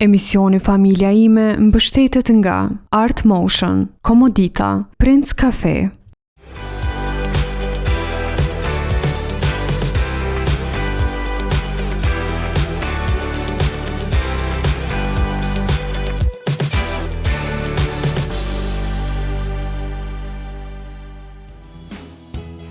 Emisioni Familja ime mbështetet nga Art Motion, Komodita, Prince Cafe.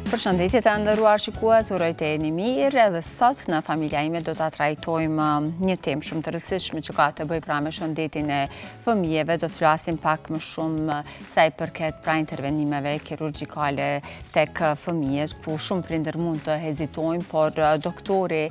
Përshëndetje të nderuar shikues, uroj të jeni mirë edhe sot në Familja ime do ta trajtojmë një temë shumë të rëndësishme që ka të bëjë pra me shëndetin e fëmijëve. Do të flasim pak më shumë sa i përket pra intervenimeve kirurgjikale tek fëmijët, ku shumë prindër mund të hezitojnë, por doktori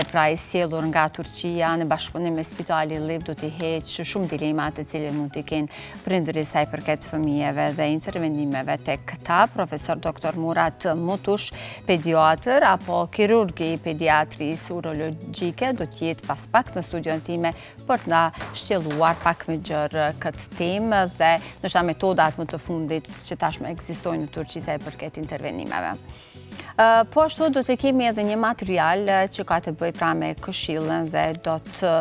pra i sjellur nga Turqia në bashkëpunim me Spitali Liv do t'i heqë shumë dilemat të cilat mund t'i kenë prindërit sa i përket fëmijëve dhe intervenimeve tek këta. Profesor Dr. Murat Mutush, pediatër apo kirurgi pediatrisë urologjike, do t'jetë pas pak në studion time për t'na shtjelluar pak më gjerë këtë temë dhe ndoshta metodat më të fundit që tashmë ekzistojnë në Turqi sa i përket intervenimeve. Po ashtu do të kemi edhe një material që ka të bëjë pra me këshillën dhe do të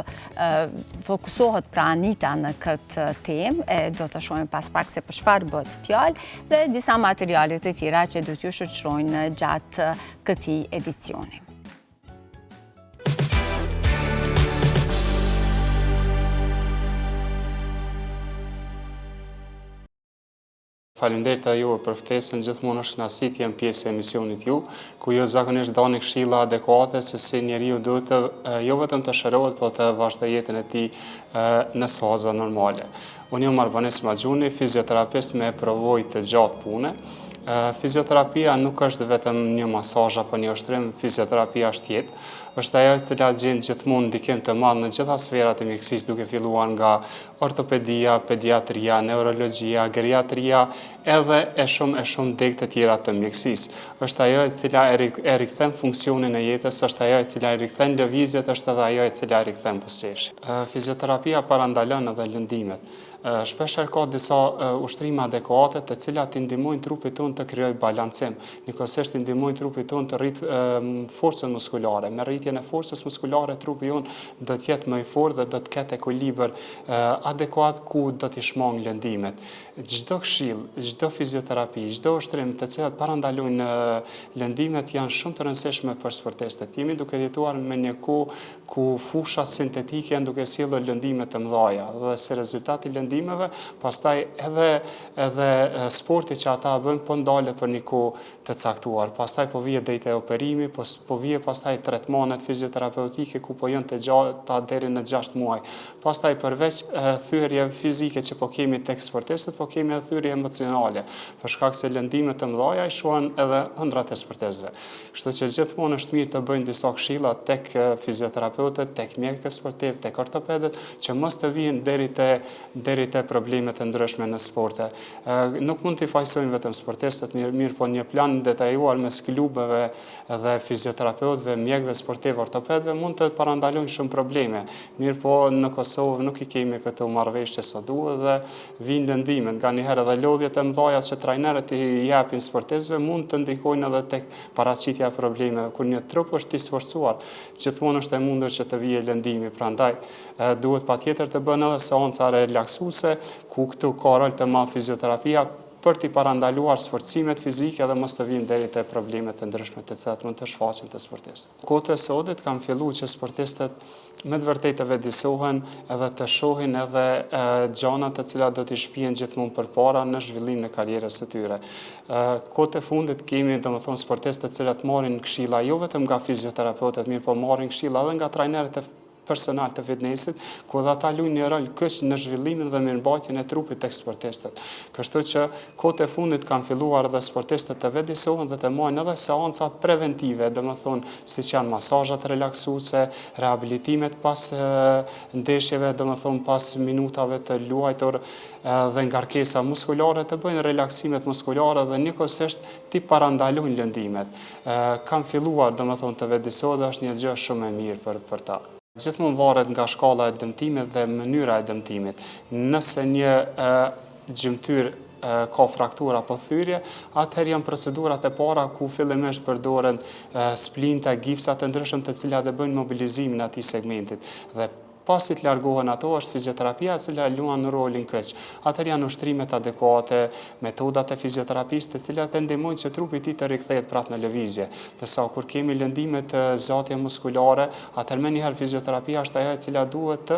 fokusohet pra Anita në këtë temë, do të shohim pas pak se për çfarë bëhet fjalë dhe disa materiale të tjera që do t'ju shoqërojnë gjatë këtij edicioni. Faleminderit edhe juve për ftesën, gjithmonë është kënaqësi të jem pjesë e emisionit ju, ku ju zakonisht doni këshilla adekuate se si njeriu duhet të jo vetëm të shërohet, por të vazhdojë jetën e tij në faza normale. Unë jam Arbanes Maxhuni, fizioterapist me provojë të gjatë pune. Fizioterapia nuk është vetëm një masazh apo një ushtrim, fizioterapia është jetë. Është ajo e cila gjen gjithmonë ndikim të madh në gjitha sferat e mjekësisë, duke filluar nga ortopedia, pediatria, neurologjia, geriatria, edhe e shumë degë të tjera të mjekësisë. Është ajo e cila e rikthen funksionin e jetës, është ajo e cila e rikthen lëvizjet, është edhe ajo e cila e rikthen buzëqeshjen. Fizioterapia parandalon edhe lëndimet. Shpeshherë ka disa ushtrime adekuate të cilat i ndihmojnë trupit tonë të krijojë balancim, njëkohësisht i ndihmojnë trupit tonë të rrit forcën muskulare. Me rritjen e forcës muskulare trupi jonë do të jetë më i fortë dhe do të ketë ekuilibër adekuat ku do të shmang lëndimet. Çdo këshill, çdo fizioterapi, çdo ushtrim të cilat parandalojnë lëndimet janë shumë të rëndësishme për sportistët. Jemi duke jetuar me një kohë ku fushat sintetike janë duke sjellur lëndime të mëdha dhe si rezultat i lëndimeve, pastaj edhe sporti që ata bëjnë po ndalet për një kohë të caktuar. Pastaj po vije drejt operimi, po vije pastaj tretmanet fizioterapeutike ku po janë të gjata deri në 6 muaj. Pastaj përveç thyrje fizike që po kemi tek sportistët, po kemi edhe thyrje emocionale, për shkak se lëndimet të mëdha i shohin edhe ëndrat e sportistëve. Kështu që gjithmonë është mirë të bëjnë disa këshilla tek fizioterapeutët, tek mjekët sportiv, tek ortopedët, që mos të vinë deri te problemet e ndryshme në sporte. Nuk mund t'i fajsojnë vetëm sportistët, mirë po një plan detajuar mes klubeve dhe fizioterapeutëve, mjekëve sportiv, ortopedëve mund të parandalojnë shumë probleme. Mirë po në Kosovë nuk i kemi këto marrëveshje sa duhet dhe vinë lëndimet. Nganjëherë edhe lodhjet e mëdha që trajnerët i japin sportistëve mund të ndikojnë edhe tek paraqitja e problemeve. Kur një trup është i sforcuar, gjithmonë është e mundur që të vijë lëndimi. Prandaj duhet patjetër të bëhen edhe seanca relaksuese, ku këtu ka rol të madh fizioterapia për t'i parandaluar sforcimet fizike dhe mos të vinë deri te problemet e ndryshme të cilat mund të shfaqen te sportistët. Kohët e sodit kanë filluar që sportistët me të vërtetë të vedisohen edhe të shohin edhe gjëra të cilat do t'i shpihen gjithmonë përpara në zhvillimin e karrierës së tyre. Kohët e fundit kemi domethënë sportistë të cilat marrin këshilla jo vetëm nga fizioterapeutët, mirë po marrin këshilla edhe nga trajnerët e personal të fitnessit, ku edhe ata luajnë një rol kyç në zhvillimin dhe mirëmbajtjen e trupit tek sportistët. Kështu që kohët e fundit kanë filluar edhe sportistët të vedisohen dhe të marrin edhe seanca preventive, domethënë siç janë masazhat relaksuese, rehabilitimet pas ndeshjeve, domethënë pas minutave të luajtur dhe ngarkesa muskulare, të bëjnë relaksimet muskulare dhe njëkohësisht t'i parandalojnë lëndimet. Kanë filluar domethënë të vedisohen dhe është një gjë shumë e mirë për ta. Gjithmonë varet nga shkalla e dëmtimit dhe mënyra e dëmtimit. Nëse një gjymtyr ka fraktura apo thyrje, atëherë janë procedurat e para ku fillimisht përdoren splinta, gipsa të ndryshëm të cilat e bëjnë mobilizimin e atij segmentit. Dhe pasi të largohen ato, është fizioterapia e cila luan rolin këç. Atëherë janë ushtrimet adekuate, metodat e fizioterapisë të cilat e ndihmojnë që trupi i tij të rikthehet prapë në lëvizje. Dërsa kur kemi lëndime të zgjatje muskulare, atëherë më njëherë fizioterapia është ajo e cila duhet të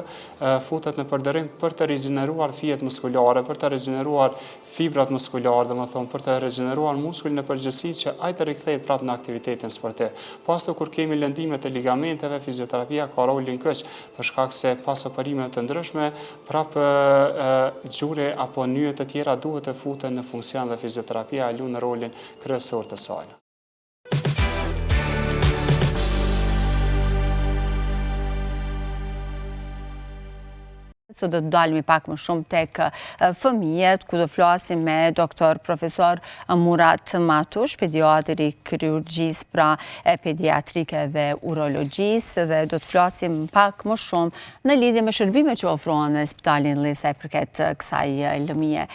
futet në përdorim për të rigjeneruar fijet muskulare, për të rigjeneruar fibrat muskulare, domethënë për të rigjeneruar muskulin në përgjithësi që ai të rikthehet prapë në aktivitetin sportiv. Pastaj kur kemi lëndime të ligamenteve, fizioterapia ka rolin këç për shkak se pas operimeve të ndryshme, prapë gjure apo nyje të tjera duhet të futen në funksion dhe fizioterapia e luan rolin kryesor të saj. Do të dalmi pak më shumë tek fëmijët, ku do flasim me doktor profesor Murat Matush, pediatri i kirurgjisë pra pediatrike dhe urologjisë, dhe do të flasim pak më shumë në lidhje me shërbimet që ofrohen në Spitalin Illi sa i përket kësaj lëmie.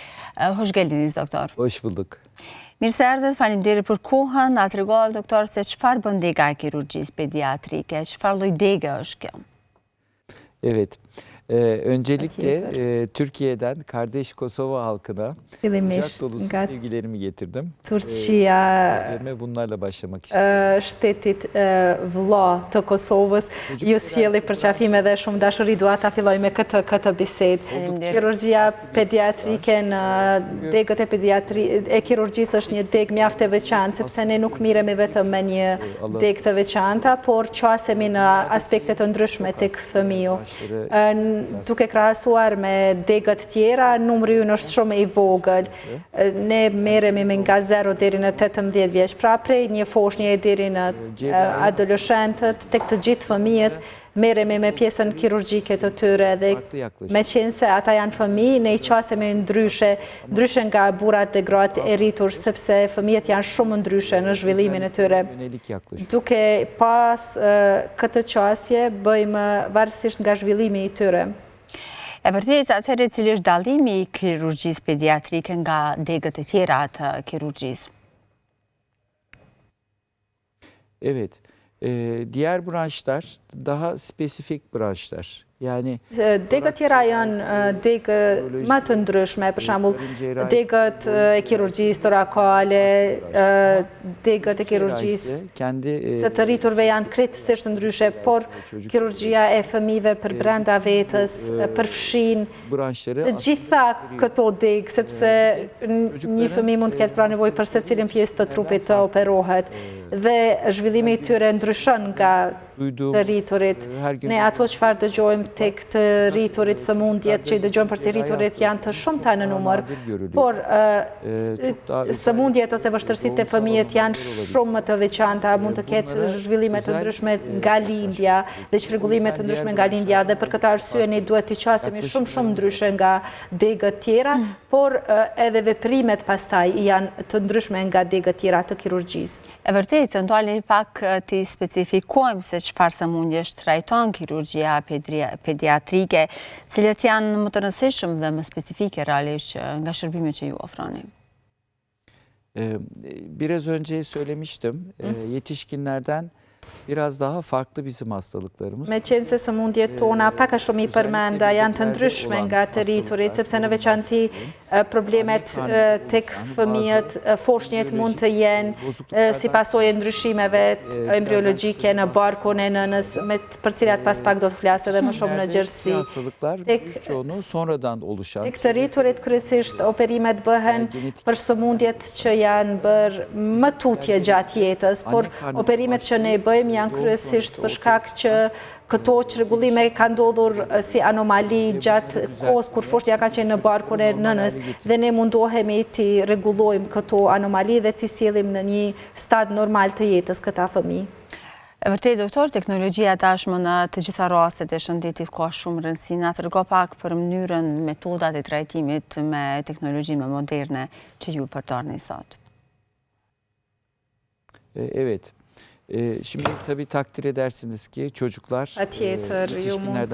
Hoş geldiniz doktor. Hoş bulduk. Mirë se erdhët, faleminderit për kohën. Na tregova doktor se çfarë bën dega e kirurgjisë pediatrike, çfarë lloj dege është kjo? Evet. Öncelikle Türkiye'den kardeş Kosova halkına kucak dolusu sevgilerimi getirdim. Üzerime bunlarla başlamak istiyorum. Shtetit vëlla të Kosovës, ju sjelli përqafime dhe shumë dashuri, dua ta filloj me këtë bisedë. Kirurgjia pediatrike në degët e kirurgjisë është një degë mjaft e veçantë, sepse ne nuk miremi vetëm me një degë të veçanta, por qasemi në aspekte të ndryshme tek fëmiu. Duke krahasuar me degët tjera, numri ynë është shumë i vogël. Ne merremi me nga 0 deri në 18 vjeç, pra prej një foshnje deri në adoleshentët, tek të gjithë fëmijët, merremi me pjesën kirurgjike të tyre, dhe me qenë se ata janë fëmijë, ne i qasemi ndryshe nga burrat dhe gratë e rritur, sepse fëmijët janë shumë ndryshe në zhvillimin e tyre. Duke pas këtë qasje, bëjmë varësisht nga zhvillimi i tyre. E vërtet, atëherë cili është dallimi i kirurgjisë pediatrike nga degët e tjera të kirurgjisë? Evet. Diğer branşlar daha spesifik branşlar. Yani degët tjera janë degë më të ndryshme, për shembull degët e kirurgjisë torakale, degët e kirurgjisë së të rriturve janë krejtësisht ndryshe, por kirurgjia e fëmijëve për brenda vetës përfshin të gjitha këto degë, sepse një fëmijë mund të ketë pra nevojë për secilin pjesë të trupit të operohet, dhe zhvillimi i tyre ndryshon nga të rriturit. Ne ato çfarë dëgjojmë tek të rriturit, sëmundjet që i dëgjojmë për të rriturit janë të shumta në numër, por sëmundjet ose vështirësitë e fëmijët janë shumë më të veçanta, mund të ketë zhvillime të ndryshme nga lindja dhe çrregullime të ndryshme nga lindja, dhe për këtë arsye ne duhet t'i qasemi shumë ndryshe nga degët tjera, por edhe veprimet pastaj janë të ndryshme nga degët tjera të kirurgjisë. E vërtet, të ndalni pak të specifikojmë se çfarë sëmundjesh trajton kirurgjia pediatrike, cilat janë më të rëndësishëm dhe më specifike realisht nga shërbimet që ju ofroni. Biraz önce söylemiştim, yetişkinlerden biraz daha farklı bizim hastalıklarımız. Me qenë se sëmundjet tona pak a shumë i përmenda, janë të ndryshme nga të rriturit, sepse në veçanti problemet tek fëmijët, foshnjet mund të jenë si pasojë ndryshimeve embriologjike në barkun e nënës, për cilat pas pak do të flasë edhe më shumë në gjerësi. Tek të rriturit kryesisht operimet bëhen për sëmundjet që janë bërë më tutje gjatë jetës, por operimet që ne bëjmë janë kryesisht për shkak që këto çrregullime kanë ndodhur si anomali gjatë kohës kur foshnja ka qenë në barkun e nënës, dhe ne mundohemi t'i rregullojmë këto anomali dhe t'i sjellim në një stad normal të jetës këta fëmijë. E vërtet, doktor, teknologjia tashmë në të gjitha rastet e shëndetit ka shumë rëndësi. Na tërgo pak për mënyrën, metodat e trajtimit me teknologjinë moderne që ju përdorni sot. Evet. Şimdi tabii takdir edersiniz ki çocuklar Tjetër, ju mund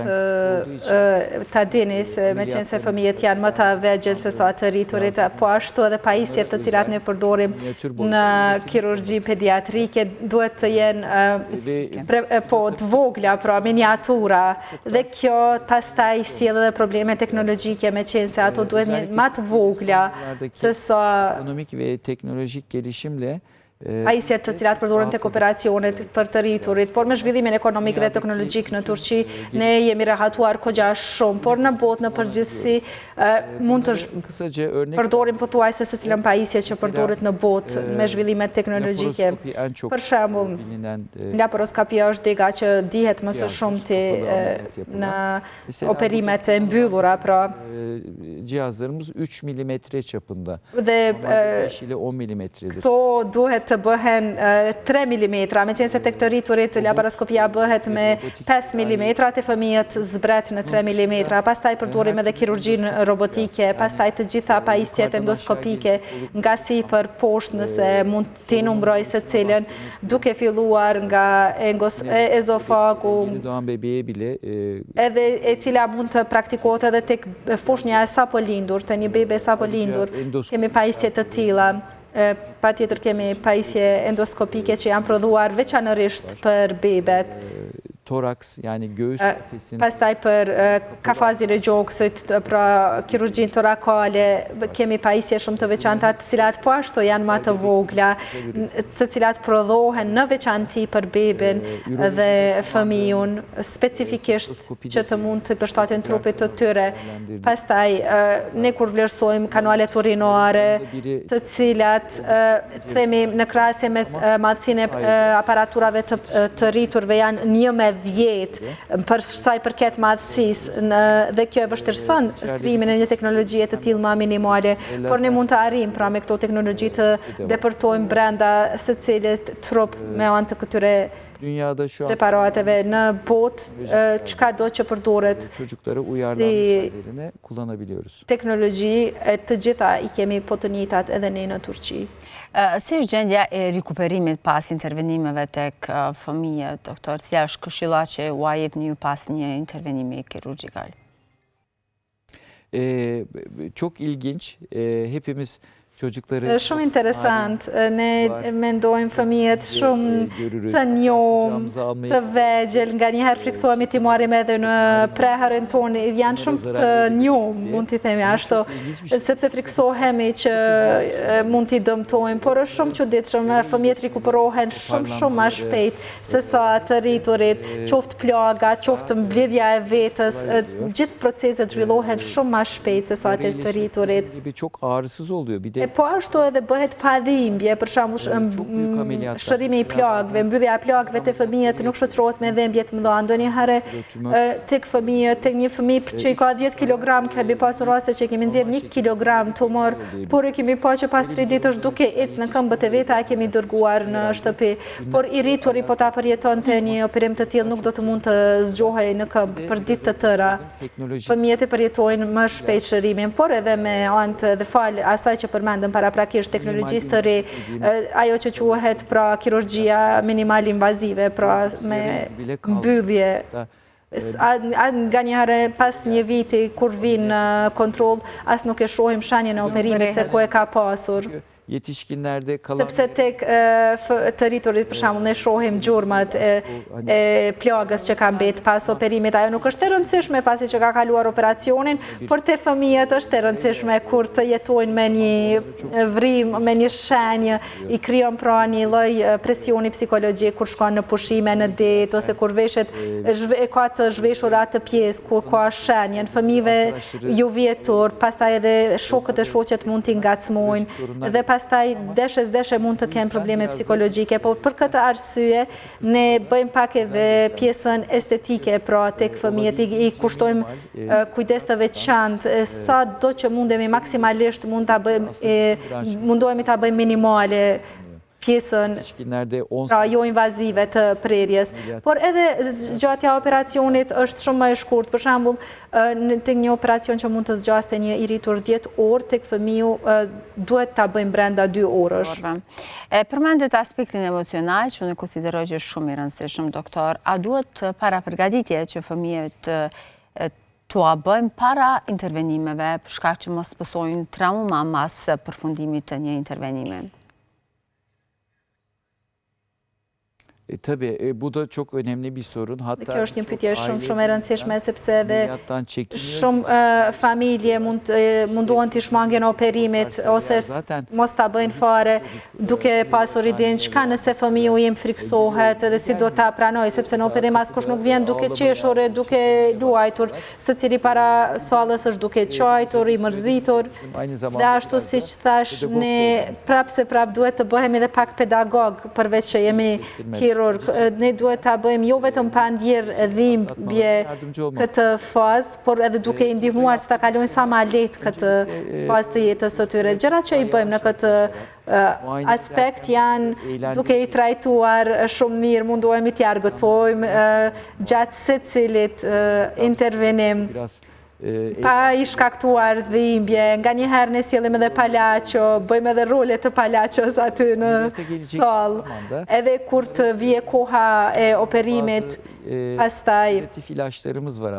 ta dini se me qenë se fëmijët janë më të vegjël se sa të rriturit, po ashtu edhe pajisjet të cilat ne përdorim në kirurgji pediatrike duhet të jenë të vogla, pra miniatura, dhe kjo pastaj sjell edhe probleme teknologjike me qenë se ato duhet jenë më të vogla se sa ekonomik ve teknolojik gelişimle pajisjet të cilat përdoren tek operacionet për të rriturit, por me zhvillimin ekonomik dhe teknologjik në Turqi, ne jemi rahatuar kogja shumë, por në botë në përgjithësi mund të përdorim pothuajse se cilën pajisje që përdoret në botë me zhvillimet teknologjike. Për shembull, laparoskopia është dega që dihet më së shumti në operimet e mbyllura, pra cihazlarımız 3 milimetre çapında. Dhe 5 ile 10 milimetredir. Këto duhet të bëhen 3 mm, me qenë se të këtë rriturit laparoskopia bëhet me 5 mm, të fëmijët zbret në 3 mm, pastaj përdorim edhe kirurgjin robotike, pastaj të gjitha pajisjet endoskopike, nga si për poshtë nëse mund t'i numroj se cilën, duke filluar nga ezofagu, edhe e cila mund të praktikohet edhe tek fushnja e sapo lindur, të një bebe sapo lindur, kemi pajisjet të tilla. Pa tjetër kemi pajisje endoskopike që janë prodhuar veçanërisht për bebet. Toraks, yani göğüs kafesinin. Pastaj për kafazin e gjoksit, pra kirurgjin torakale, kemi pajisje shumë të veçanta, të cilat po ashtu janë më të vogla, të cilat prodhohen në veçanti për bebin dhe fëmijën, specifikisht që të mund të përshtatin trupit të tyre. Pastaj, ne kur vlerësojmë kanualet urinore, të cilat themi në krahasje me madhësinë e aparaturave të rriturve janë 1/10 për saj përket madhësisë, dhe kjo e vështirëson krijimin e një teknologjie të tillë më minimale, por ne mund të arrijmë pra me këto teknologji të depërtojmë brenda secilit trup me anë të këtyre preparateve në botë, çka do që përdoret si teknologji, të gjitha i kemi po të njëjtat edhe ne në Turqi. Si është gjendja e rikuperimit pas intervenimeve tek fëmijët, doktor? Cila është këshilla që u jepni ju pas një intervenimi kirurgjikal? Çok ilginç. Hepimiz çocukları Shumë interesant, ne mendojmë fëmijët shumë të njohur, të vegjël, nga njëherë friksohemi t'i marrim edhe në preherën tonë, janë shumë të njohur, mund t'i themi ashtu, sepse friksohemi që mund t'i dëmtojmë, por është shumë çuditshëm, fëmijët rikuperohen shumë më shpejt se sa të rriturit, qoftë plaga, qoftë mblidhja e vetës, gjithë proceset zhvillohen shumë më shpejt se sa të rriturit. Çok ağrısız oluyor. Bir de Po ashtu edhe bëhet pa dhimbje, për shembull shërimi i plagëve, mbyllja e plagëve te fëmijët nuk shoqërohet me dhimbje të mëdha. Ndonjëherë tek fëmijë, tek një fëmijë që i ka 10 kg, kemi pasur raste që kemi nxjerrë 1 kg tumor, por e kemi pa që pas 3 ditësh duke ecë në këmbët e veta e kemi dërguar në shtëpi. Por i rrituri po ta përjetonte një operim të tillë nuk do të mund të zgjohej në këmbë për ditë të tëra. Fëmijët e përjetojnë më shpejt shërimin, por edhe me anë dhe fal asaj që përmendëm paraprakisht teknologjisë të re, ajo që quhet pra kirurgjia minimal invazive, pra me mbyllje. Nga njëherë pas një viti kur vinë në kontroll, as nuk e shohim shenjën e operimit se ku e ka pasur. Yetişkinlerde kalan... Sepse tek të rriturit, për shembull, ne shohim gjurmat e plagës që ka mbet pas operimit. Ajo nuk është e rëndësishme pasi që ka kaluar operacionin, por te fëmijët është e rëndësishme kur të jetojnë me një vrim, me një shenjë, i krijon pra një lloj presioni psikologjik kur shkon në pushime, në det, ose kur veshet ka të zhveshur atë pjesë ku ka shenjën. Fëmijëve ju vjetur, pastaj edhe shokët e shoqet mund t'i ngacmojnë dhe pastaj deshe mund të kemë probleme psikologjike, por për këtë arsye ne bëjmë pak edhe pjesën estetike, pra tek fëmijët i kushtojmë kujdes të veçantë, sa do që mundemi maksimalisht mundohemi ta bëjmë minimale. pjesën pra jo invazive të prerjes. Por edhe zgjatja operacionit është shumë më e shkurt. Për shembull, tek një operacion që mund të zgjaste një i rritur 10 orë, tek fëmiu duhet ta bëjmë brenda 2 orësh. Përmendet aspektin emocional, që unë konsideroj që është shumë i rëndësishëm, doktor. A duhet para përgatitje që fëmijët të bëjmë para intervenimeve, për shkak që mos pësojnë trauma mas përfundimit të një intervenimi? Tabii bu da çok önemli bir sorun. Hatta kjo është një pyetje shumë e rëndësishme sepse edhe shumë familje mundohen të shmangin operimit ose mos ta bëjnë fare duke pasur idenë çka nëse fëmiu im friksohet dhe si do ta pranoj sepse në operim askush nuk vjen duke qeshur e duke luajtur, secili para sallës është duke qajtur, i mërzitur. Dhe ashtu siç thash, ne prap duhet të bëhemi edhe pak pedagog përveç që jemi ne duhet ta bëjmë jo vetëm pa ndjerë dhimbje këtë fazë, por edhe duke i ndihmuar që ta kalojnë sa ma lehtë këtë fazë të jetës së tyre. Gjërat që i bëjmë në këtë aspekt janë duke i trajtuar shumë mirë, mundohemi t'i argëtojmë gjatë secilit intervenim, pa i shkaktuar dhimbje, nga njëherë ne sjellim edhe palaqo, bëjmë edhe role të palaqos aty në sallë. Edhe kur të vije koha e operimit, pastaj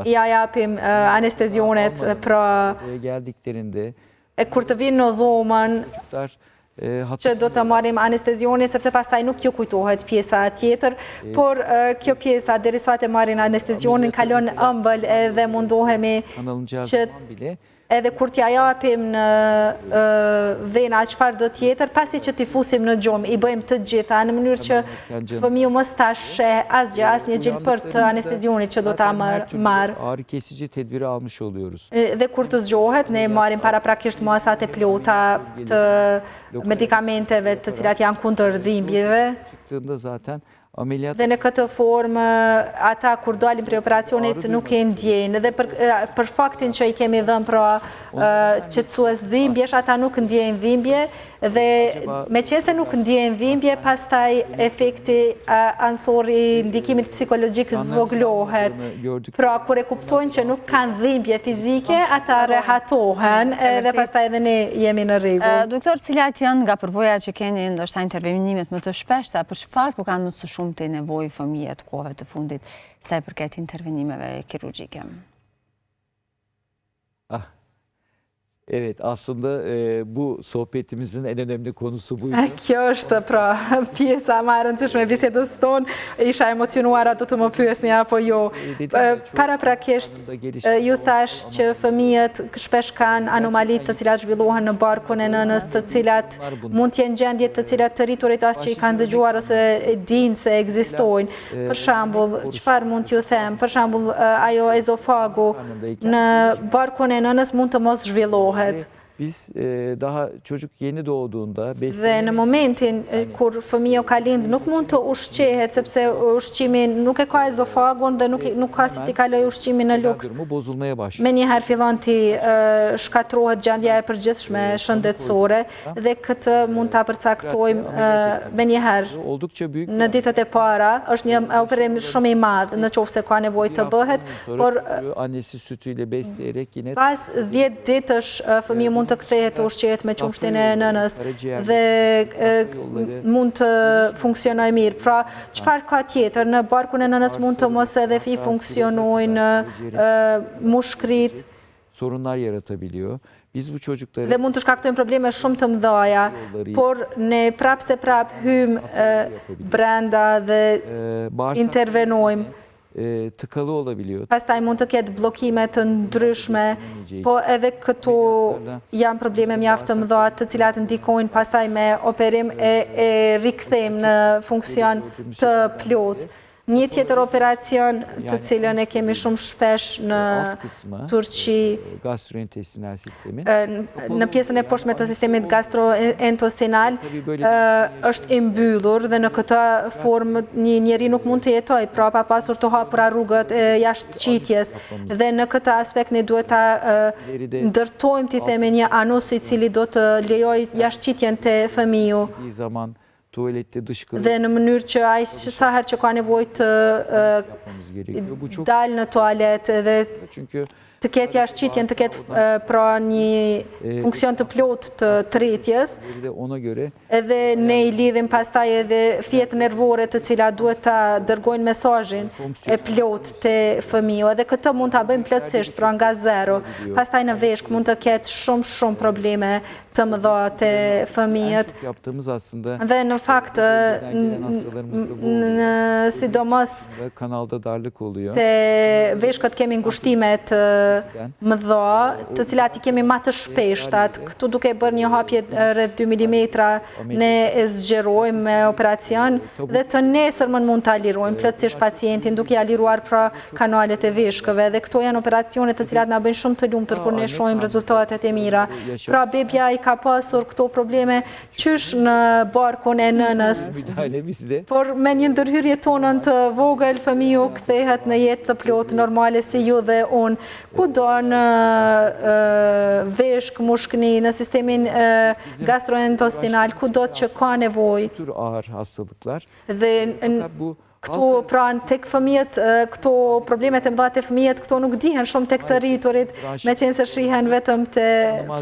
ja japim anestezionet, pra kur të vinë në dhomën, që do të marim anestezionin, sepse pastaj nuk ju kujtohet pjesa tjetër, por kjo pjesa, derisa të marin anestezionin, kalon ëmbël edhe mundohemi që edhe kur t'ja japim në vena çfarë do tjetër, pasi që t'i fusim në gjumë, i bëjmë të gjitha, në mënyrë që fëmiu mos ta sheh asgjë, asnjë gjilpër të anestezionit që do ta marr. Ağrı kesici tedbiri almış oluyoruz. Dhe kur të zgjohet, ne marrim paraprakisht masat e plota të medikamenteve të cilat janë kundër dhimbjeve. Dhe në këtë formë, ata kur dalin për operacionit nuk e ndjejnë. Dhe për faktin që i kemi dhënë pra qetësues dhimbjesh, ata nuk ndjejnë dhimbje. Dhe me qese nuk ndjejnë dhimbje, pastaj efekti ansor i ndikimit psikologjik zvoglohet. Pra kur e kuptojnë që nuk kanë dhimbje fizike, ata rehatohen dhe pastaj edhe ne jemi në rregull. Doktor, cilat janë nga përvojat që keni ndoshta intervenimet më të shpeshta, për çfarë po kanë më së shumti nevojë fëmijët kohëve të fundit sa i përket intervenimeve kirurgjike? Evet, aslında bu sohbetimizin en önemli konusu buydu. Kjo është pra pjesa më e rëndësishme e bisedës tonë. Isha emocionuar ato të më pyesni apo jo. Paraprakisht ju thash që fëmijët shpesh kanë anomalit të cilat zhvillohen në barkun e nënës, të cilat mund të jenë gjendje të cilat të rriturit as që i kanë dëgjuar ose dinë se ekzistojnë. Për shembull, çfarë mund t'ju them? Për shembull, ajo ezofagu në barkun e nënës mund të mos zhvillohet. Biz daha çocuk yeni doğduğunda dhe në momentin kur fëmia ka lind nuk mund të ushqehet sepse ushqimi nuk e ka ezofagun dhe nuk ka si t'i kaloj ushqimin në lugë. Me njëherë fillon t'i shkatrohet gjendja e përgjithshme shëndetësore dhe këtë mund ta përcaktojmë me njëherë. Në ditët e para është një operim shumë i madh në qoftë se ka nevojë të bëhet, por pas 10 ditësh fëmia mund të kthehet të ushqehet me qumshtin e nënës dhe mund të funksionojë mirë. Pra, çfarë ka tjetër? Në barkun e nënës mund të mos edhe funksionojnë mushkrit. Sorunlar yaratabiliyor. Biz bu çocukları dhe mund të shkaktojnë probleme shumë të mëdha, por ne prap hym brenda dhe intervenojmë. Tıkalı olabiliyor. Pastaj mund të ketë bllokime të ndryshme, po edhe këtu janë probleme mjaft të mëdha të cilat ndikojnë pastaj me operim e rikthejmë në funksion të plotë. Një tjetër operacion të cilën e kemi shumë shpesh në Turqi, në pjesën e poshtme të sistemit gastrointestinal, është i mbyllur dhe në këtë formë një njeri nuk mund të jetoj, pra pa pasur të hapura rrugët e jashtëqitjes. Dhe në këtë aspekt ne duhet ta ndërtojmë, t'i themi, një anus i cili do të lejoj jashtëqitjen te fëmiu. dhe në mënyrë që ai sa herë që ka nevojë të dalë në tualet edhe të ketë jashtëqitjen, të ketë pra një funksion të plot të tretjes, edhe ne I lidhim pastaj edhe fjet nervore të cilat duhet ta dërgojnë mesazhin e plot te fëmiu, edhe këtë mund ta bëjmë plotësisht, pra nga zero. Pastaj në veshk mund të ketë shumë probleme të mëdha te fëmijët. Dhe në fakt sidomos te veshkët kemi ngushtimet mëdha, të cilat I kemi më të shpeshtat. Këtu duke bërë një hapje rreth 2 mm, ne e zgjerojmë me operacion dhe të nesërmën mund ta lirojmë plotësisht pacientin duke ja liruar pra kanalet e veshkëve. Dhe këto janë operacione të cilat na bëjnë shumë të lumtur kur ne shohim rezultatet e mira. Pra bebja I ka pasur këto probleme qysh në barkun e nënës. Por me një ndërhyrje tonën të vogël, fëmiu kthehet në jetë të plotë normale si ju dhe unë. Kudo në veshk, mushkëni, në sistemin gastrointestinal, kudo që ka nevojë. Dhe këto pranë tek fëmijët, këto problemet e mëdha te fëmijët, këto nuk dihen shumë tek të rriturit, meqense shihen vetëm te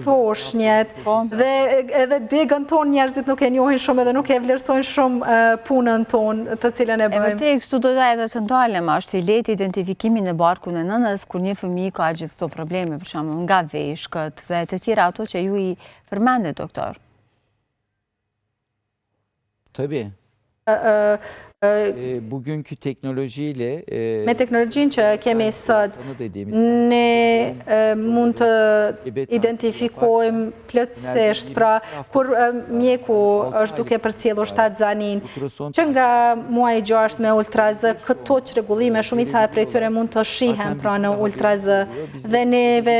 foshnjët. Dhe edhe degën tonë njerëzit nuk e njohin shumë edhe nuk e vlerësojnë shumë punën tonë të cilën e bëjmë. E vërtet, këtu do edhe të ndalem, është I lehtë identifikimi në barkun e nënës kur një fëmijë ka gjithë këto probleme, për shembull nga veshkët dhe të tjera ato që ju I përmendet, doktor. Tabii. Bugünkü teknolojiyle me teknologjinë që kemi sot ne mund të identifikojmë plotësisht, pra kur mjeku është duke përcjellur shtatzanin që nga muaji 6 me ultrazë, këto çrregullime shumica e prej tyre mund të shihen pra në ultrazë dhe neve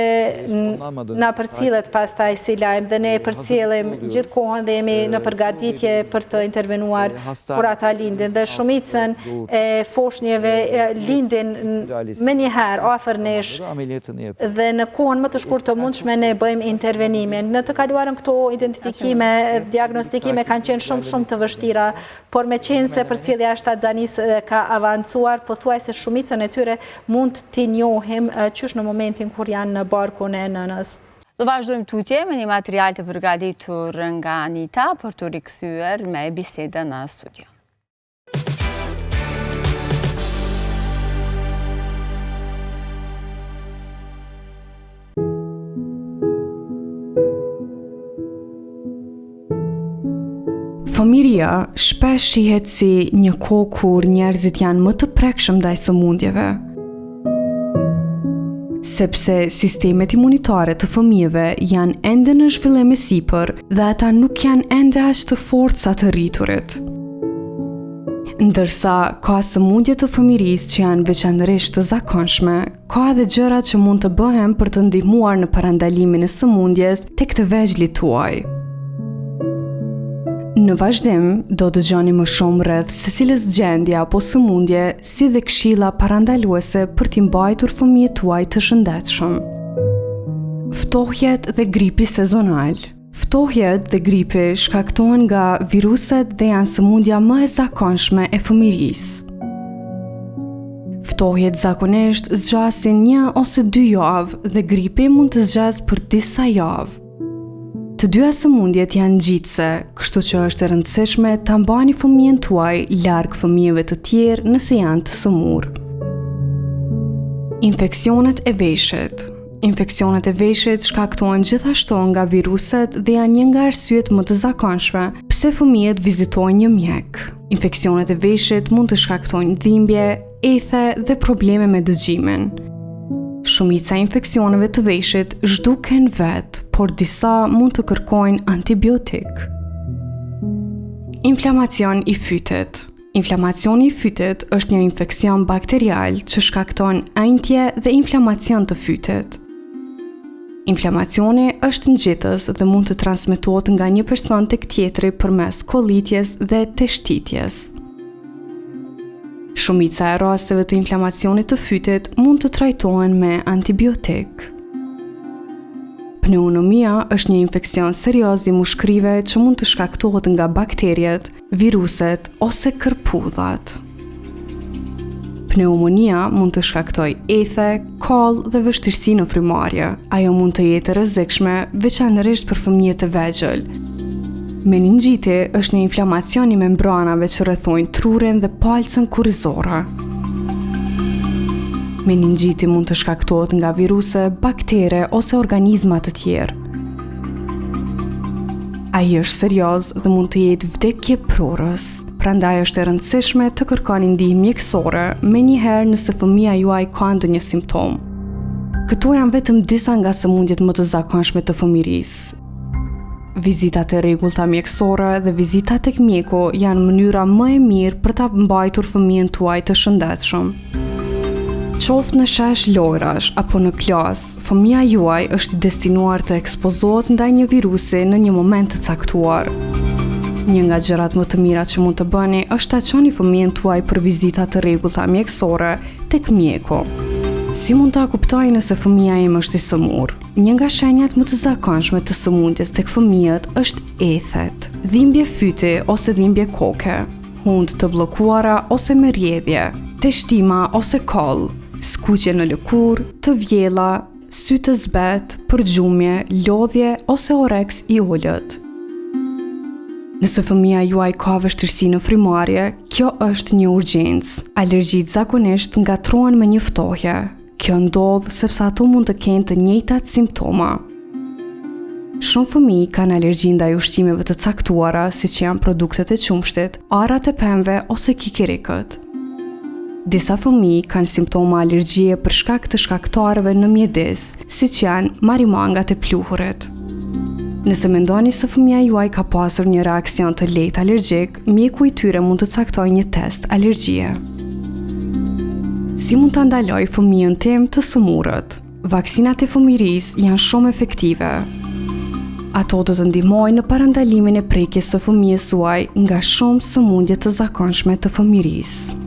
na përcjellet pastaj si lajm dhe ne përcjellim gjithkohën dhe jemi në përgatitje për të intervenuar kur ata lindin. Dhe shumicën e foshnjeve lindin me njëherë afër nesh dhe në kohën më të shkurtë të mundshme ne bëjmë intervenimin. Në të kaluarën këto identifikime, diagnostikime kanë qenë shumë të vështira, por meqense përcjellja e shtatzanisë ka avancuar, pothuajse shumicën e tyre mund t'i njohim qysh në momentin kur janë në barkun e nënës. Do vazhdojmë tutje me një material të përgatitur nga Anita për të rikthyer me bisedën në studio. Fëmijëria shpesh shihet si një kohë kur njerëzit janë më të prekshëm ndaj sëmundjeve. Sepse sistemet imunitare të fëmijëve janë ende në zhvillim e sipër dhe ata nuk janë ende aq të fortë sa të rriturit. Ndërsa ka sëmundje të fëmijërisë që janë veçanërisht të zakonshme, ka edhe gjëra që mund të bëhen për të ndihmuar në parandalimin e sëmundjes tek të vegjëlit tuaj. Në vazhdim, do dëgjoni më shumë rreth se cilës gjendje apo sëmundje, si dhe këshilla parandaluese për t'i mbajtur fëmijët tuaj të shëndetshëm. Ftohjet dhe gripi sezonal. Ftohjet dhe gripi shkaktohen nga viruset dhe janë sëmundja më e zakonshme e fëmijërisë. Ftohjet zakonisht zgjasin 1 ose 2 javë dhe gripi mund të zgjasë për disa javë. Të dyja sëmundjet janë ngjitse, kështu që është e rëndësishme ta mbani fëmijën tuaj larg fëmijëve të tjerë nëse janë të sëmurë. Infeksionet e veshit. Infeksionet e veshit shkaktohen gjithashtu nga viruset dhe janë një nga arsyet më të zakonshme pse fëmijët vizitojnë një mjek. Infeksionet e veshit mund të shkaktojnë dhimbje, ethe dhe probleme me dëgjimin. Shumica e infeksioneve të veshit zhduken vetë, por disa mund të kërkojnë antibiotik. Inflamacion I fytit. Inflamacioni I fytit është një infeksion bakterial që shkakton ajntje dhe inflamacion të fytit. Inflamacioni është ngjitës dhe mund të transmetohet nga një person tek tjetri përmes kollitjes dhe teshtitjes. Shumica e rasteve të inflamacionit të fytit mund të trajtohen me antibiotik. Pneumonia është një infeksion serioz I mushkërive që mund të shkaktohet nga bakteriet viruset ose kërpudhat. Pneumonia mund të shkaktoj ethe, koll dhe vështirësi në frymarrje. Ajo mund të jetë e rrezikshme, veçanërisht për fëmijët e vegjël. Meningiti është një inflamacion i membranave që rrethojnë trurin dhe palcën kurrizore. Meningiti mund të shkaktohet nga viruse, baktere ose organizma të tjerë. Ai është serioz dhe mund të jetë vdekje prorës. Prandaj është e rëndësishme të kërkoni ndihmë mjekësore menjëherë nëse fëmia juaj ka ndonjë simptom. Këto janë vetëm disa nga sëmundjet më të zakonshme të fëmirisë. Vizitat e rregullta mjekësore dhe vizitat tek mjeku janë mënyra më e mirë për ta mbajtur fëmijën tuaj të shëndetshëm. Qoftë në shesh lojrash apo në klasë, fëmia juaj është destinuar të ekspozohet ndaj një virusi në një moment të caktuar. Një nga gjërat më të mira që mund të bëni është ta çoni fëmijën tuaj për vizita të rregullta mjekësore tek mjeku. Si mund ta kuptoj nëse fëmia im është i sëmurë? Një nga shenjat më të zakonshme të sëmundjes tek fëmijët është ethet, dhimbje fyti ose dhimbje koke, hundë të bllokuara ose me rrjedhje, teshtima ose koll, skuqje në lëkurë, të vjella, sy të zbet, përgjumje, lodhje ose oreks i ulët. Nëse fëmia juaj ka vështirësi në frymarrje, kjo është një urgjencë. Alergjitë zakonisht ngatrohen me një ftohje. Kjo ndodh sepse ato mund të kenë të njëjtat simptoma. Shumë fëmijë kanë alergji ndaj ushqimeve të caktuara, siç janë produktet e qumshtit, arrat e pemëve ose kikirikët. Disa fëmijë kanë simptoma alergjie për shkak të shkaktarëve në mjedis, siç janë marimangat e pluhurit. Nëse mendoni se fëmia juaj ka pasur një reakcion të lehtë alergjik, mjeku i tyre mund të caktojë një test alergjie. Si mund ta ndaloj fëmijën tim të sëmurët? Vaksinat e fëmirisë janë shumë efektive. Ato do të ndihmojnë në parandalimin e prekjes së fëmijës suaj nga shumë sëmundje të zakonshme të fëmirisë.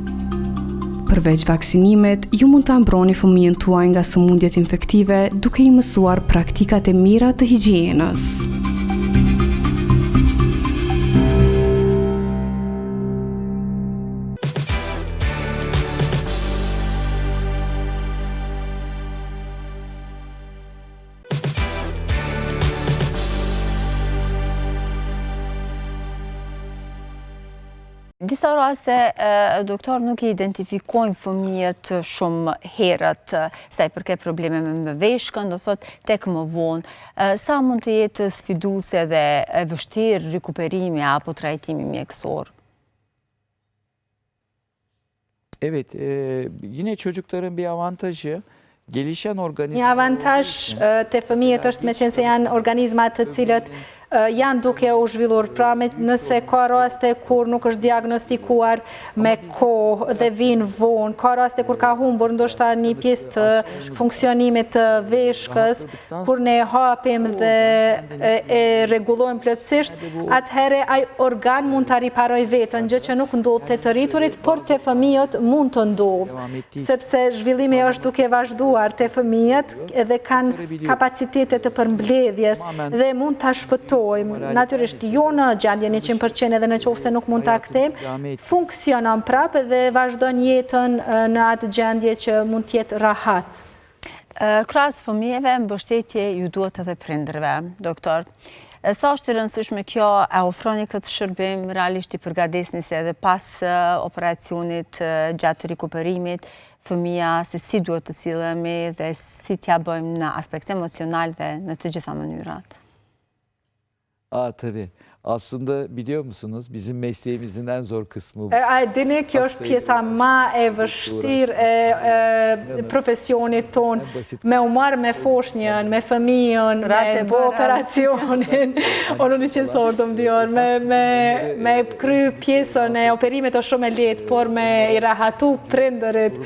Përveç vaksinimit, ju mund ta mbroni fëmijën tuaj nga sëmundjet infektive duke i mësuar praktikat e mira të higjienës. Disa raste, doktor, nuk i identifikojnë fëmijët shumë herët, sa i përket probleme me veshkën, do thot tek më vonë. Sa mund të jetë sfiduese dhe e vështirë rikuperimi apo trajtimi mjekësor? Evet, yine çocukların bir avantajı gelişen organizma. Një avantazh te fëmijët është me qenë se janë organizma të cilët janë duke u zhvillur, pra nëse ka raste kur nuk është diagnostikuar me kohë dhe vinë vonë, ka raste kur ka humbur ndoshta një pjesë të funksionimit të veshkës, kur ne hapim dhe e rregullojmë plotësisht, atëherë ai organ mund ta riparojë veten, gjë që nuk ndodh te të rriturit, por te fëmijët mund të ndodhë, sepse zhvillimi është duke vazhduar te fëmijët dhe kanë kapacitete të përmbledhjes dhe mund ta shpëtojmë. Natyrisht jo në gjendje 100% edhe në qoftë se nuk mund ta kthejmë, funksionon prapë dhe vazhdon jetën në atë gjendje që mund të jetë rahat. Krahas fëmijëve, mbështetje ju duhet edhe prindërve, doktor. Sa është e rëndësishme kjo, e ofroni këtë shërbim, realisht i përgatesni se edhe pas operacionit gjatë rikuperimit, fëmia se si duhet të sillemi dhe si t'ja bëjmë në aspekt emocional dhe në të gjitha mënyrat. Tabii. Aslında biliyor musunuz bizim mesleğimizin en zor kısmı bu. Dini kjo është pjesa ma e vështirë e profesionit ton, me u marrë me foshnjën, me fëmijën, me bo operacionin, unë në qenë sordëm dior, me kry pjesën e operimit është shumë e letë, por me i rahatu prindërit,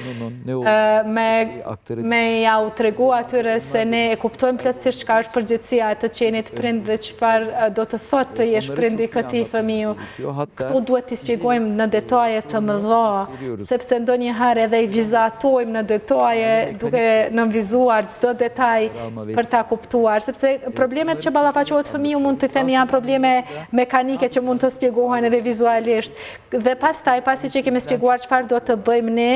me ja u tregu atyre se ne e kuptojmë plotësisht çka është përgjegjësia të qenit prind dhe çfarë do të thotë të jesh është prindi këtij fëmiu. Këto duhet t'i shpjegojmë në detaje të mëdha, sepse ndonjëherë edhe i vizatojmë në detaje duke nënvizuar çdo detaj për ta kuptuar, sepse problemet që ballafaqohet fëmiu mund të themi janë probleme mekanike që mund të shpjegohen edhe vizualisht. Dhe pastaj, pasi që kemi shpjeguar çfarë do të bëjmë ne,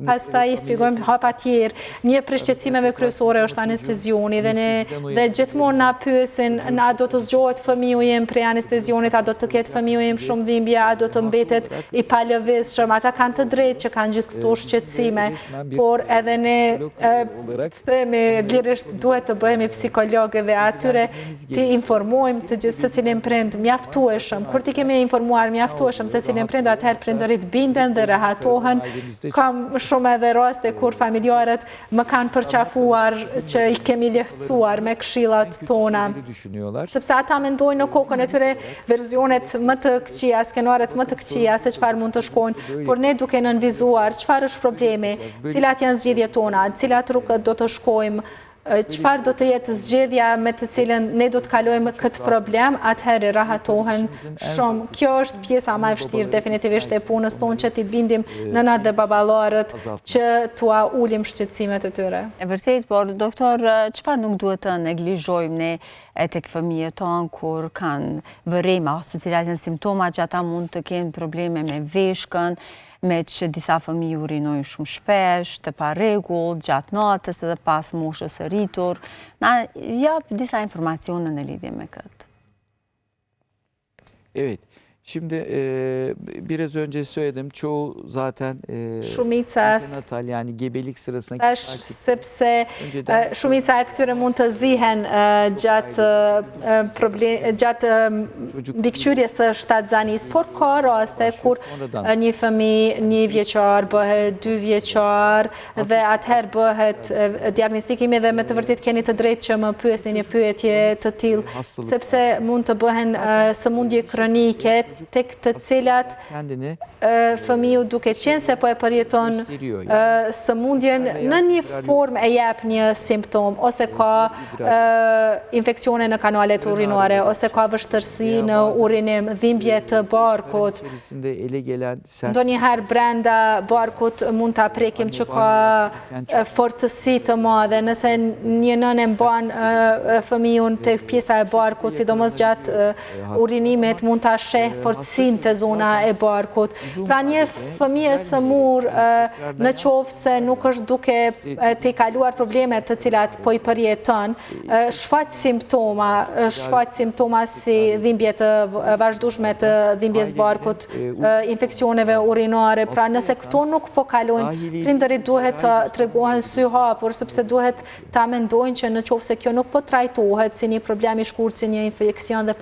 pastaj i shpjegojmë hapa tjerë. Një prej shqetësimeve kryesore është anestezioni dhe gjithmonë na pyesin, a do të zgjohet fëmiu im prej anestezionit, a do të ketë fëmiu im shumë dhimbje, a do të mbetet i palëvizshëm. Ata kanë të drejtë që kanë gjithë këto shqetësime, por edhe ne themi lirisht duhet të bëhemi psikologë dhe atyre të informojmë të gjithë secilin prind mjaftueshëm. Kur ti kemi informuar mjaftueshëm secilin prind, atëherë prindërit binden dhe rahatohen. Kam shumë edhe raste kur familjarët më kanë përqafuar që i kemi lehtësuar me këshillat tona. Sepse ata mendojnë në kokën e tyre versionet më të këqija, skenaret më të këqija se çfarë mund të shkojnë, por ne duke nënvizuar çfarë është problemi, cilat janë zgjedhjet tona, cilat rrugët do të shkojmë, çfarë do të jetë zgjedhja me të cilën ne do të kalojmë këtë problem, atëherë rahatohen shumë. Kjo është pjesa më e vështirë definitivisht e punës tonë, që t'i bindim nënat dhe baballarët që t'ua ulim shqetësimet e tyre. E vërtet, por doktor, çfarë nuk duhet të neglizhojmë ne tek fëmijët tonë kur kanë vërema ose cilat janë simptoma që ata mund të kenë probleme me veshkën, me që disa fëmijë urinojnë shumë shpesh, të parregull, gjatë natës edhe pas moshës së rritur. Na jap disa informacione në lidhje me këtë. Evet. Şimdi biraz önce söyledim. Çoğu zaten antenatal yani gebelik sırasında sepse shumica e këtyre mund të zihen gjatë mbikëqyrjes së shtatzanisë, por ka raste kur një fëmijë 1 vjeçar bëhet 2 vjeçar dhe atëherë bëhet diagnostikimi dhe me të vërtetë keni të drejtë që më pyesni një pyetje të tillë, sepse mund të bëhen sëmundje kronike tek të cilat fëmiu duke qenë se po e përjeton sëmundjen në një formë e jep një simptom, ose ka infeksione në kanalet urinore, ose ka vështërsi në urinim, dhimbje të barkut. Ndonjëherë brenda barkut mund ta prekim që ka fortësi të madhe, nëse një nënë e mban fëmijun tek pjesa e barkut, sidomos gjatë urinimit, mund ta sheh fortësinë të zona e barkut. Pra një fëmijë e sëmur, në qoftë se nuk është duke të kaluar problemet të cilat po i përjeton, shfaq simptoma si dhimbje të vazhdueshme të dhimbjes barkut, infeksioneve urinare. Pra nëse këto nuk po kalojnë, prindërit duhet të tregohen sy hapur, sepse duhet ta mendojnë që në qoftë se kjo nuk po trajtohet si një problem i shkurtë, si një infeksion dhe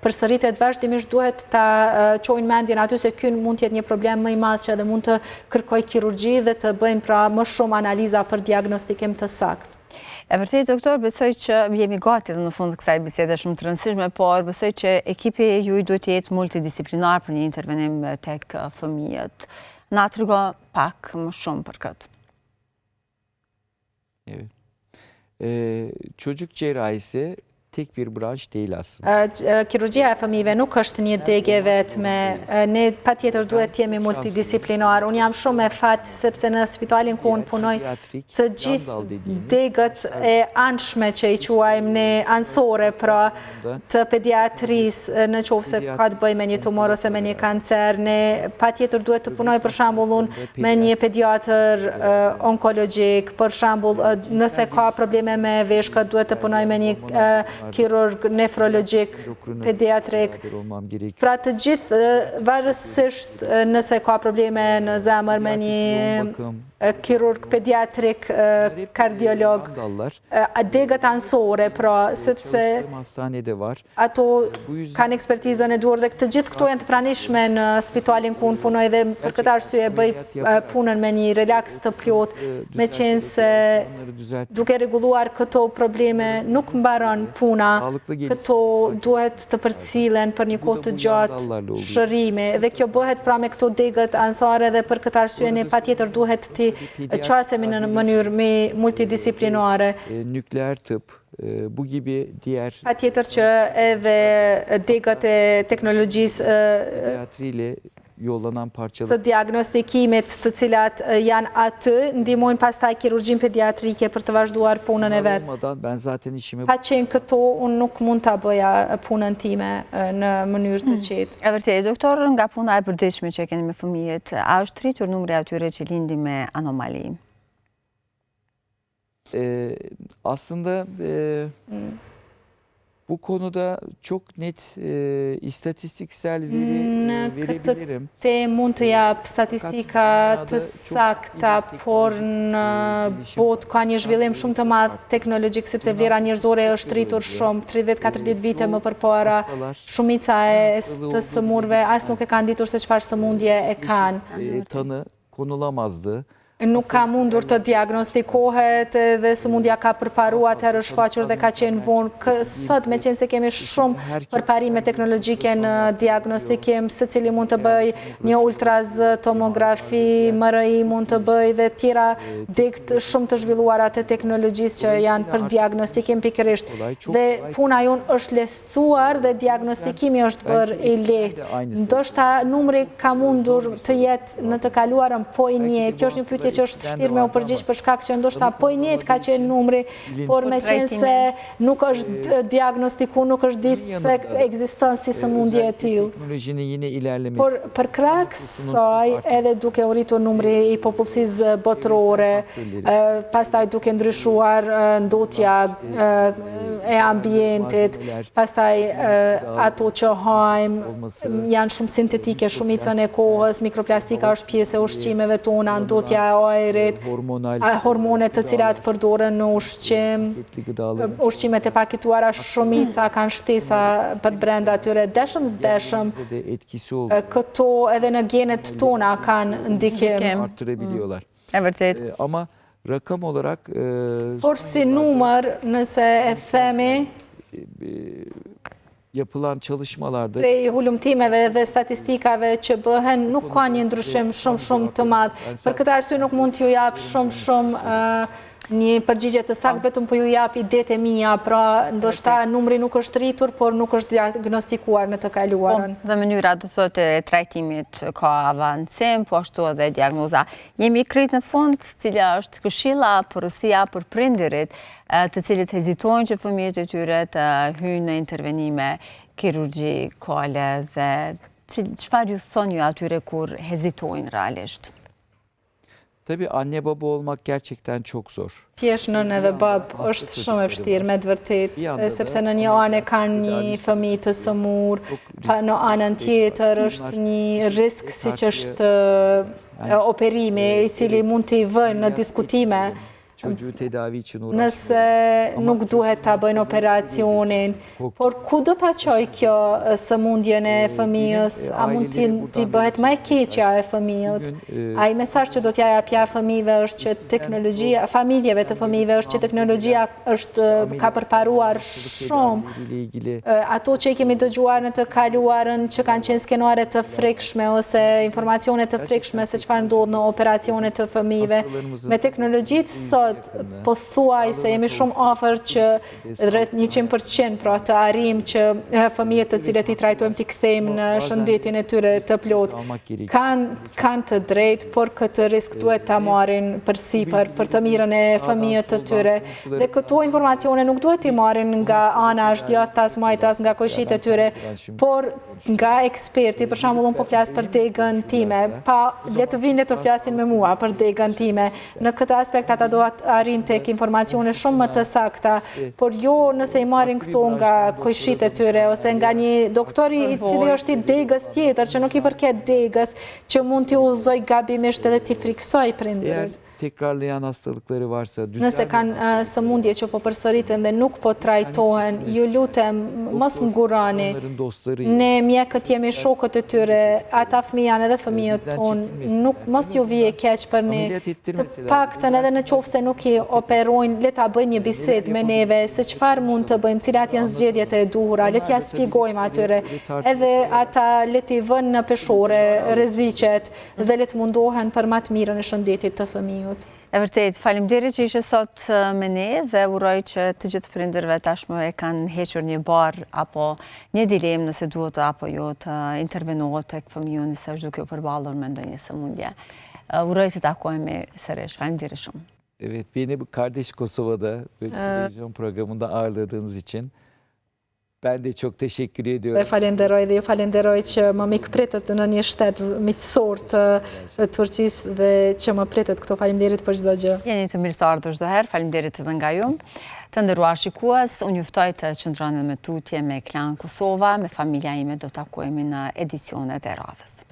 përsëritet vazhdimisht, duhet ta çojnë mendjen aty se ky mund të jetë një problem më i madh që edhe mund të kërkoj kirurgji dhe të bëjnë pra më shumë analiza për diagnostikim të saktë. E vërtet, doktor, besoj që jemi gati dhe në fund të kësaj bisede shumë të rëndësishme, por besoj që ekipi juaj duhet të jetë multidisiplinar për një intervenim tek fëmijët. Na trego pak më shumë për këtë. Evet. Çocuk cerrahisi tek bir branş değil aslında. Kirurgjia e fëmijëve nuk është një degje vetme, ne patjetër duhet të jemi multidisiplinar. Unë jam shumë e fat sepse në spitalin ku unë punoj, të gjithë degët e anshme që i quajmë ne anësore, pra të pediatrisë, në qoftë se ka të bëjë me një tumor ose me një kancer, ne patjetër duhet të punoj për shembull unë me një pediatër onkologjik, për shembull nëse ka probleme me veshkët duhet të punoj me një kirurg, nefrologjik, pediatrik. Pra të gjithë, varësisht nëse ka probleme në zemër me një kirurg, pediatrik, kardiolog, degët anësore, pra, sepse ato kanë ekspertizën e duhur dhe të gjithë këto janë të pranishme në spitalin ku unë punoj dhe për këtë arsye bëj punën me një relaks të plot, me qenë se duke rregulluar këto probleme nuk mbaron puna, këto duhet të përcillen për një kohë të gjatë shërimi dhe kjo bëhet pra me këto degët anësore dhe për këtë arsye ne patjetër duhet të qasemi në mënyrë multidisiplinare. Nükleer tıp, bu gibi diğer Patjetër që edhe degët e teknologjisë pediatriyle yollanan parçalar së diagnostikimit të cilat janë aty, ndihmojnë pastaj kirurgjin pediatrike për të vazhduar punën e vet. Ben zaten işimi Pa qenë këto, unë nuk mund ta bëja punën time në mënyrë të qetë. E vërtet, doktor, nga puna e përditshme që keni me fëmijët, a është rritur numri atyre që lindin me anomali? Aslında bu konuda çok net istatistiksel veri verebilirim. Te mund të jap statistika të sakta, por në botë ka një zhvillim shumë të madh teknologjik sepse vlera njerëzore është rritur shumë, 30-40 vite më përpara. Shumica e të sëmurve as nuk e kanë ditur se çfarë sëmundje e kanë. Tanı konulamazdı. Nuk ka mundur të diagnostikohet dhe sëmundja ka përparu atëherë shfaqur dhe ka qenë vonë. Sot me qenë se kemi shumë përparime teknologjike në diagnostikim, se cili mund të bëj një ultraz, tomografi, MRI mund të bëj dhe tjera dekt shumë të zhvilluara të teknologjisë që janë për diagnostikim pikërisht. Dhe puna jonë është lehtësuar dhe diagnostikimi është bërë i lehtë. Ndoshta numri ka mundur të jetë në të kaluarën po i njëjtë. Kjo është një pyetje që është vështirë me u përgjigj për shkak që ndoshta po i njëjtë ka qenë numri, por me qenë se nuk është diagnostiku, nuk është ditë se ekziston si sëmundje e tillë. Por për krah kësaj, edhe duke u rritur numri i popullsisë botërore, pastaj duke ndryshuar ndotja e ambientit, pastaj ato që hajmë janë shumë sintetike, shumicën e kohës, mikroplastika është pjesë e ushqimeve tona, ndotja e ajrit, hormonet të cilat përdoren në ushqim, ushqimet e pakituara shumica kanë shtesa për brenda atyre, deshëm s'deshëm, këto edhe në genet tona kanë ndikim. E vërtet. Ama rakam olarak por si numër, nëse e themi, yapılan çalışmalarda prej hulumtimeve dhe statistikave që bëhen nuk ka një ndryshim shumë të madh. Për këtë arsye nuk mund t'ju jap shumë një përgjigje të saktë, vetëm po ju jap idetë e mia, pra ndoshta numri nuk është rritur, por nuk është diagnostikuar në të kaluarën. Dhe mënyra do thotë e trajtimit ka avancim, po ashtu edhe diagnoza. Jemi krejt në fund, cila është këshilla, porosia për prindërit, të cilët hezitojnë që fëmijët e tyre të hyjnë në intervenime kirurgjikale dhe çfarë ju thoni ju atyre kur hezitojnë realisht? Tabii anne baba olmak gerçekten çok zor. T'jesh nën edhe bab është shumë e vështirë me të vërtetë, sepse në një anë kanë një fëmijë të sëmur, në anën tjetër është një risk siç është operimi i cili mund t'i vënë në diskutime. Nëse nuk duhet ta bëjnë operacionin, por ku do ta çojë kjo sëmundjen e fëmijës? A mund t'i bëhet më e keqja e fëmijët? Ai mesazh që do t'ja japja fëmijëve është që teknologjia, familjeve të fëmijëve është që teknologjia ka përparuar shumë ato që i kemi dëgjuar në të kaluarën, që kanë qenë skenuare të frikshme ose informacione të frikshme se çfarë ndodh në operacione të fëmijëve. Me teknologjitë sot po thuaj se jemi shumë afër që rreth 100% pra të arrijmë që fëmijët të cilët i trajtojmë t'i kthejmë në shëndetjen e tyre të plotë. Kanë të drejtë, por këtë risk duhet ta marrin përsipër për të mirën e fëmijët të tyre. Dhe këto informacione nuk duhet t'i marrin nga ana është djathtas, majtas, nga koqishit e tyre, por nga eksperti. Për shembull, unë po flas për degën time, pa le të vinë të flasin me mua për degën time. Në këtë aspekt ata do arrin tek informacione shumë më të sakta, por jo nëse i marrin këto nga koqishit e tyre ose nga një doktori i cili është i degës tjetër që nuk i përket degës, që mund t'i udhëzoj gabimisht edhe t'i friksoj prindërit. Tekrarlayan hastalıkları varsa, nëse kanë sëmundje që po përsëriten dhe nuk po trajtohen, ju lutem mos ngurani. Ne mjekët jemi shokët e tyre, ata fëmijë janë edhe fëmijët tonë, nuk mos ju vije keq për ne. Të paktën edhe në qoftë se nuk i operojnë, le ta bëjnë një bisedë me neve se çfarë mund të bëjmë, cilat janë zgjedhjet e duhura, le t'ja shpjegojmë atyre. Edhe ata le t'i vënë në peshore rreziqet dhe le të mundohen për më të mirën e shëndetit të fëmijës. E vërtet, faleminderit që ishe sot me ne dhe uroj që të gjithë prindërve tashmë e kanë hequr një barë apo një dilemë nëse duhet apo jo të intervenohet tek fëmiu nëse është duke u përballur me ndonjë sëmundje. Uroj të takohemi sërish. Faleminderit shumë. Evet, beni bu Kardeş Kosova'da ve televizyon programında ağırladığınız için ben de çok teşekkür ediyorum. Dhe falenderoj dhe ju falenderoj që më mikpritët në një shtet miqësor të Turqisë dhe që më pritët këto. Faleminderit për çdo gjë. Jeni të mirëseardhur çdo herë. Faleminderit edhe nga ju. Të nderuar shikues, unë juftoj të qëndroni me tutje me Klan Kosova, me familja ime do të takohemi në edicionet e radhës.